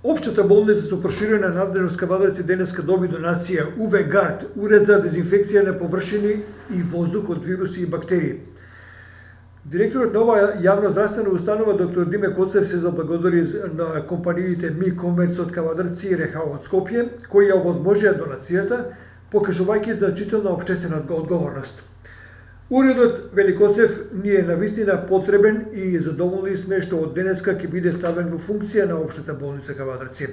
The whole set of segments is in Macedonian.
Општата болница со проширена надležност Кавадарци денеска доби донација UV-Guard, уред за дезинфекција на површини и воздух од вируси и бактерии. Директорот на оваа јавно здравствена установа доктор Диме Коцев се заблагодари на компаниите Mi-Commerce од Кавадарци и РХ од Скопје, кои ја овозможија донацијата, покажувајќи значителна општествена одговорност. Уредот, вели Коцев, ни е навистина потребен и задоволни сме што од денеска ќе биде ставен во функција на општата болница Кавадарци.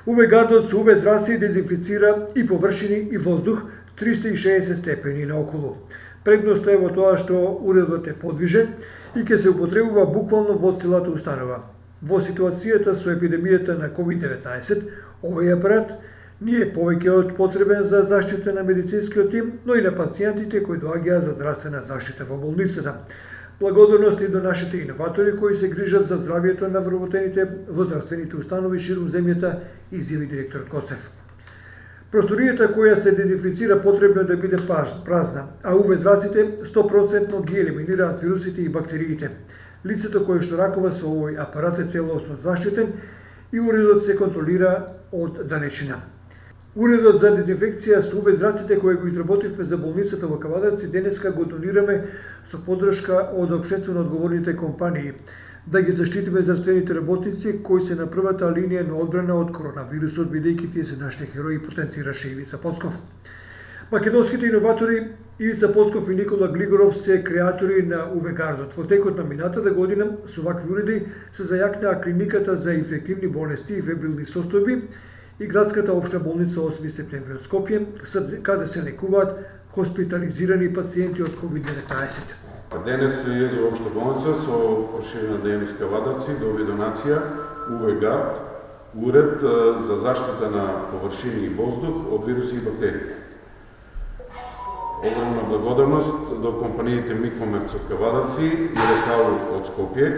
UV-Guardот со UV зраци дезинфицира и површини и воздух 360 степени наоколу. Предноста е во тоа што уредот е подвижен и ќе се употребува буквално во целата установа. Во ситуацијата со епидемијата на COVID-19, овој апарат не е повеќе од потребен за заштита на медицинскиот тим, но и на пациентите кои доаѓаат за здравствена заштита во болницата. Благодарности до нашите иноватори кои се грижат за здравјето на вработените во здравствените установи ширум земјата, изјави директорот Коцев. Просторијата која се дезинфицира потребно да биде празна, а UV-зраците 100% ги елиминираат вирусите и бактериите. Лицето кое што ракува со овој апарат е целосно заштитен и уредот се контролира од далечина. Уредот за дезинфекција со UV-зраците кој го изработивме за болницата во Кавадарци денеска го донираме со поддршка од општествено одговорните компании, да ги заштитиме здравствените работници кои се на првата линија на одбрана од коронавирусот, бидејќи тие се нашите херои, потенцираше Ивица Поцков. Македонските иноватори Ивица Поцков и Никола Глигоров се креатори на UV-Guardот. Во текот на минатата година со вакви уреди се зајакнаа клиниката за инфективни болести и фебрилни состојби и градската општа болница 8 септември од Скопје, каде се лекуваат хоспитализирани пациенти од COVID-19. Денес е за општа болница со проширена дејност Кавадарци доби донација UV-Guard, уред за заштита на површини и воздух од вируси и бактерии. Огромна благодарност до компаниите Mi-Commerce од Кавадарци и РХ од Скопје,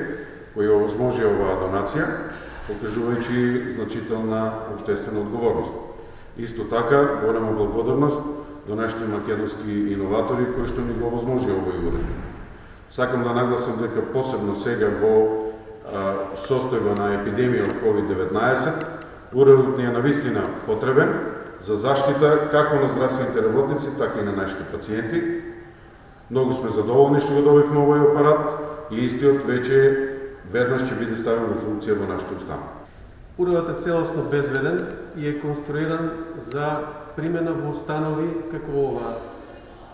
кои овозможија оваа донација, покажувајќи значителна општествена одговорност. Исто така, голема благодарност до нашите македонски иноватори кои што ни го овозможија овој уред. Сакам да нагласам дека посебно сега во состојба на епидемија од COVID-19, уредот ни е навистина потребен за заштита како на здравствените работници, така и на нашите пациенти. Многу сме задоволни што го добивме овој апарат и истиот веќе веднаш ќе биде ставен во функција во нашата установа. Уредот е целосно безбеден и е конструиран за примена во установи како ова.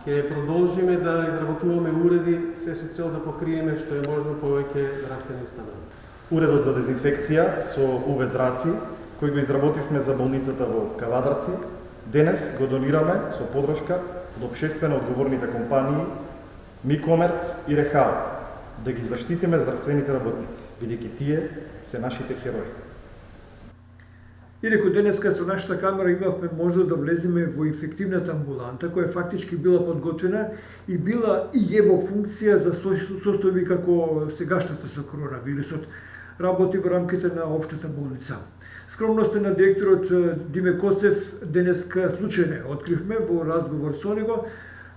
Ќе продолжиме да изработуваме уреди се со цел да покриеме што е можно повеќе здравствени установи. Уредот за дезинфекција со UV зраци, кој го изработивме за болницата во Кавадарци, денес го донираме со поддршка од општествено одговорните компании Mi-Commerce и РХ, да ги заштитиме здравствените работници, бидејќи тие се нашите херои. Иако денеска со нашата камера имавме можност да влеземе во инфективната амбуланта, која фактички била подготвена и била и е во функција за состојби како сегашната со коронавирусот, работи во рамките на општата болница. Скромноста на директорот Диме Коцев денеска случајно откривме во разговор со него,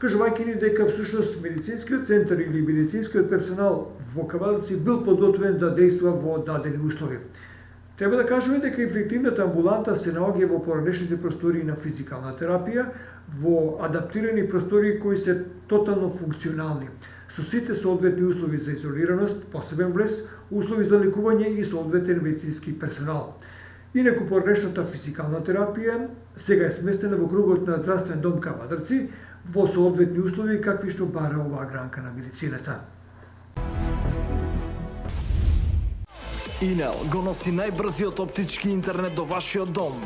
кажувајќи ни дека всушност медицинскиот центар или медицинскиот персонал во Кавадарци бил подготвен да дејства во дадени услови. Треба да кажеме дека инфективната амбуланта се наоѓа во поранешните простории на физикална терапија, во адаптирани простории кои се тотално функционални, со сите соодветни услови за изолираност, посебен влез, услови за лекување и соодветен медицински персонал. Инаку поранешната физикална терапија сега е сместена во кругот на здравствен дом Кавадарци во соодветни услови какви што бара оваа гранка на медицината. Инел го носи најбрзиот оптички интернет до вашиот дом.